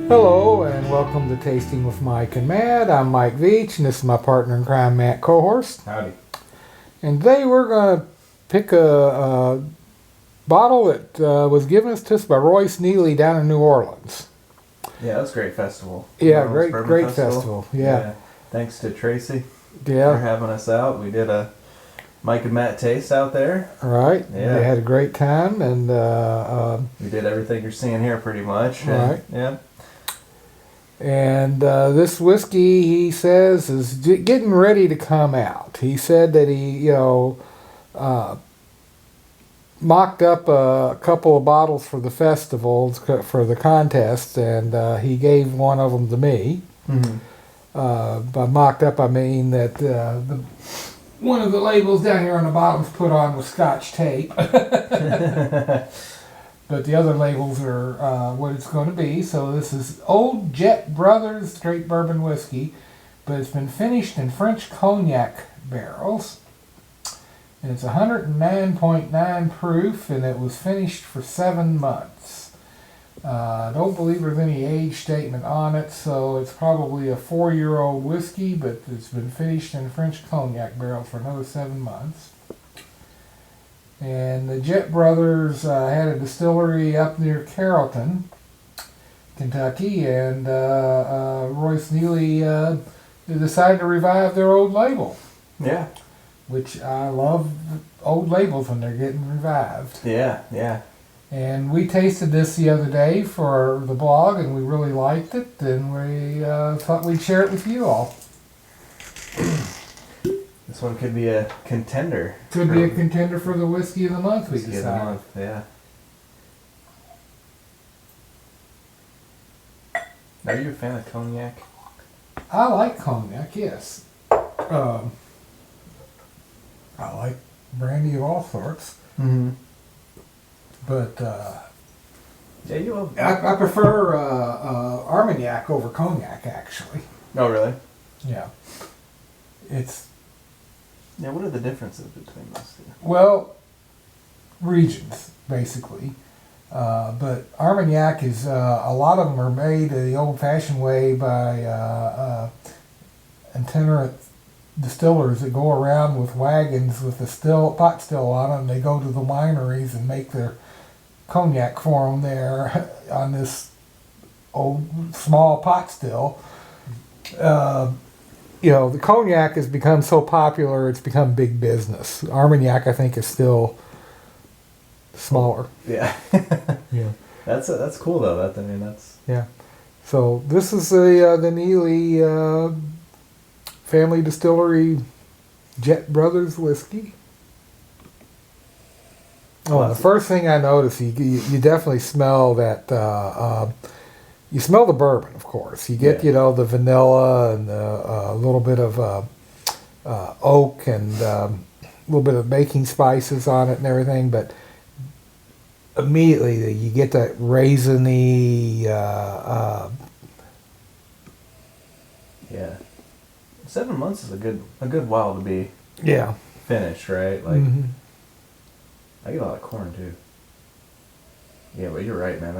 Hello and welcome to Tasting with Mike and Matt. I'm Mike Veach and this is my partner in crime, Matt Kohorst. Howdy. And today we're going to pick a bottle that was given to us by Royce Neeley down in New Orleans. Yeah, that was a great festival. Yeah, great festival. Yeah. Thanks to Tracy for Yeah. having us out. We did a Mike and Matt taste out there. Right. Yeah. They had a great time and We did everything you're seeing here pretty much. Right. Yeah. And this whiskey, he says, is getting ready to come out. He said that he, mocked up a couple of bottles for the festivals, for the contest, and he gave one of them to me. Mm-hmm. By mocked up, I mean that one of the labels down here on the bottom's put on with Scotch tape. But the other labels are what it's going to be. So this is Old Jett Brothers Straight Bourbon Whiskey, but it's been finished in French Cognac Barrels. And it's 109.9 proof, and it was finished for 7 months. I don't believe there's any age statement on it, so it's probably a 4-year-old whiskey, but it's been finished in French Cognac Barrels for another 7 months. And the Jett Brothers had a distillery up near Carrollton, Kentucky, and Royce Neeley decided to revive their old label. Yeah. Which I love old labels when they're getting revived. Yeah, yeah. And we tasted this the other day for the blog, and we really liked it, and we thought we'd share it with you all. This one could be a contender. Could be a contender for the Whiskey of the Month, we Whiskey of the decided. month, yeah. Are you a fan of cognac? I like cognac, yes. I like brandy of all sorts, Mm-hmm. but Yeah, you love. I prefer Armagnac over cognac, actually. Oh, really? Yeah. It's, Yeah, what are the differences between those two? well, regions, basically. But Armagnac is, a lot of them are made the old-fashioned way by itinerant distillers that go around with wagons with the pot still on them. They go to the wineries and make their cognac for them there on this old small pot still. The cognac has become so popular, it's become big business. Armagnac, I think, is still smaller. Yeah. Yeah. That's cool though. That's Yeah. So this is the Neeley Family Distillery Jett Brothers whiskey. Oh, and the first thing I noticed, you definitely smell that. You smell the bourbon, of course. You get the vanilla and a little bit of oak and a little bit of baking spices on it and everything, but immediately you get that raisiny. Yeah. 7 months is a good while to be Yeah. finished, right? Like I get a lot of corn too. Yeah, but you're right, man.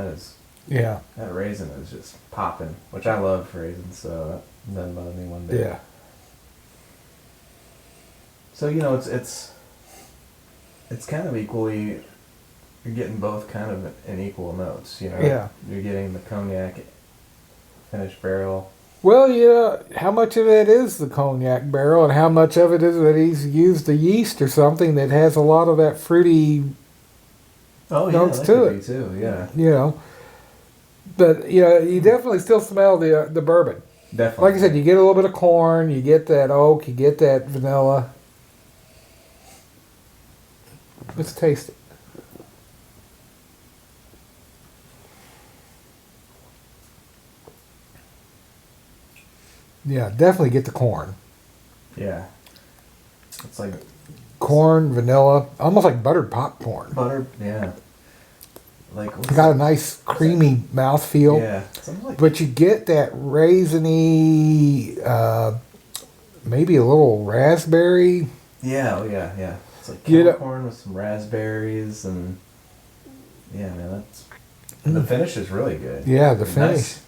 That raisin is just popping, which I love raisins, so that doesn't bother me one bit. Yeah. So it's kind of equally. You're getting both kind of in equal notes, Yeah. You're getting the cognac finished barrel. Well, how much of it is the cognac barrel, and how much of it is that he's used the yeast or something that has a lot of that fruity notes that to could it. be too, yeah. But you definitely still smell the bourbon. Definitely. Like I said, you get a little bit of corn, you get that oak, you get that vanilla. Let's taste it. Yeah, definitely get the corn. Yeah. It's like Corn, vanilla, almost like buttered popcorn. butter, yeah. Like It's got a nice creamy mouthfeel. Yeah. Something like But you get that raisiny, maybe a little raspberry. Yeah, yeah. It's like You know- corn with some raspberries and yeah, man, that's the finish is really good. Yeah, the Nice. finish.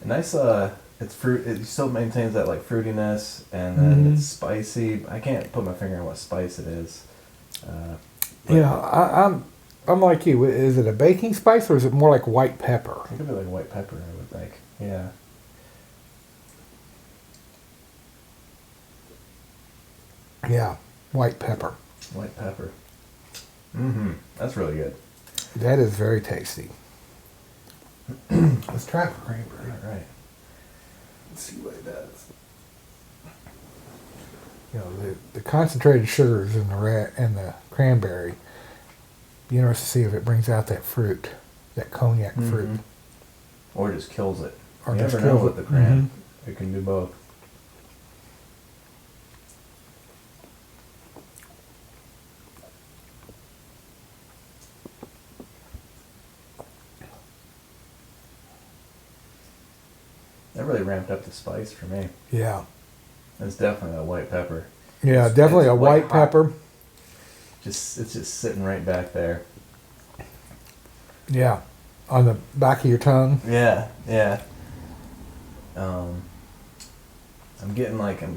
Nice. It's fruit. It still maintains that like fruitiness, and then it's spicy. I can't put my finger on what spice it is. I'm like you. Is it a baking spice or is it more like white pepper? It could be like white pepper, I would think. Yeah. Yeah, white pepper. White pepper. That's really good. That is very tasty. Let's try it for cranberry. All right. Let's see what it does. You know, the concentrated sugars in the cranberry. Be interested to see if it brings out that fruit, that cognac fruit. Or just kills it. Or you just never know kills with it. the cran. It can do both. That really ramped up the spice for me. Yeah. It's definitely that white pepper. Yeah, definitely a white pepper. It's just sitting right back there. Yeah, on the back of your tongue. Yeah. I'm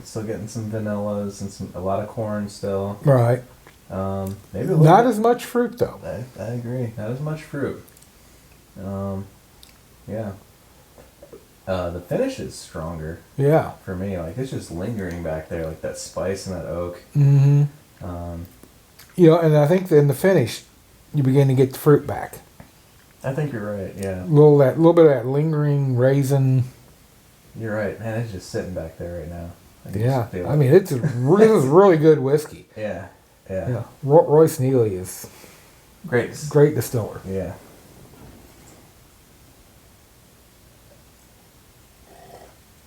still getting some vanillas and a lot of corn still. Right. Maybe not as much fruit though. I agree. Not as much fruit. Yeah. The finish is stronger. Yeah. For me, like it's just lingering back there, like that spice and that oak. And I think in the finish, you begin to get the fruit back. I think you're right. Yeah. A little bit of that lingering raisin. You're right, man. It's just sitting back there right now. I mean, this is really good whiskey. Yeah. Royce Neeley is great distiller. Yeah.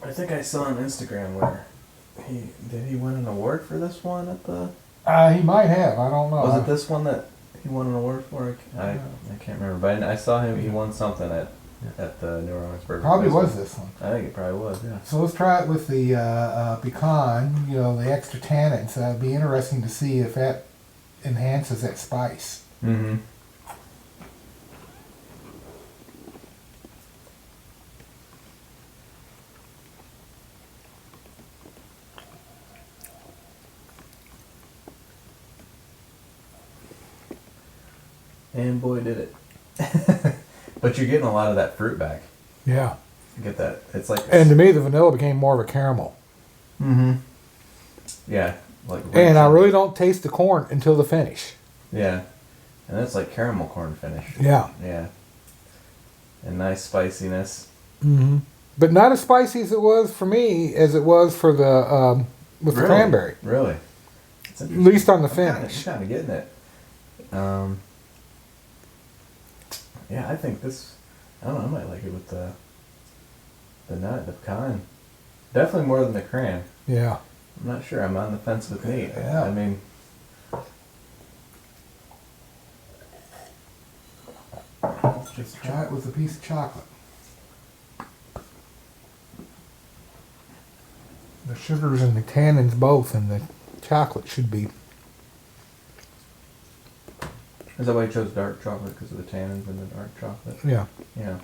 I think I saw on Instagram where he win an award for this one at the. He might have. I don't know. Was it this one that he won an award for? I can't remember, but I saw him. He won something at the New Orleans Bourbon. Probably was this one. I think it probably was. Yeah. So let's try it with the pecan. The extra tannins. It'd be interesting to see if that enhances that spice. Mm-hmm. And boy, did it. But you're getting a lot of that fruit back. Yeah. You get that. It's like. And to me, the vanilla became more of a caramel. Mm-hmm. Yeah. And I really don't taste the corn until the finish. Yeah. And it's like caramel corn finish. Yeah. Yeah. And nice spiciness. Mm-hmm. But not as spicy as it was for me as it was for the with the cranberry. Really? At least on the finish. I'm kind of getting it. Yeah, I think this. I don't know. I might like it with the pecan. Definitely more than the cran. Yeah. I'm not sure. I'm on the fence with meat. Yeah. I mean. Let's just try it with a piece of chocolate. The sugars and the tannins both, and the chocolate should be. Is that why you chose dark chocolate, because of the tannins in the dark chocolate? Yeah. Yeah.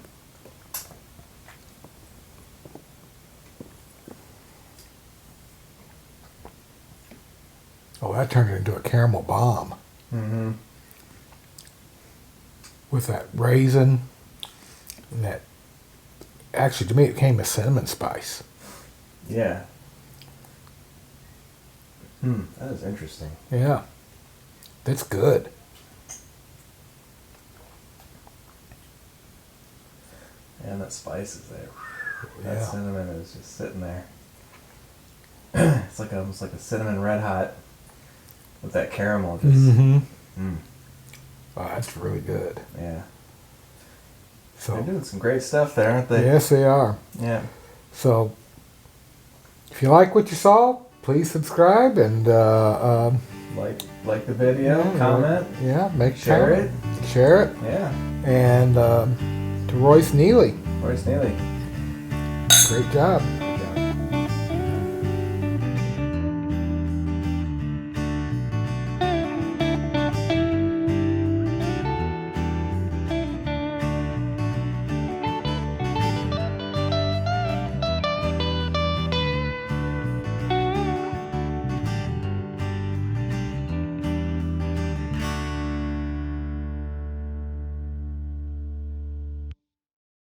Oh, that turned it into a caramel bomb. Mm-hmm. With that raisin and that. Actually, to me, it came a cinnamon spice. Yeah. That is interesting. Yeah. That's good. And that spice is there. Yeah. That cinnamon is just sitting there. It's like almost like a cinnamon red hot with that caramel. Just. Mm-hmm. Mm. Oh, that's really good. Yeah. So they're doing some great stuff there, aren't they? Yes, they are. Yeah. So if you like what you saw, please subscribe and like the video, comment. Share it. Yeah. And to Royce Neeley. Royce Neeley. Great job.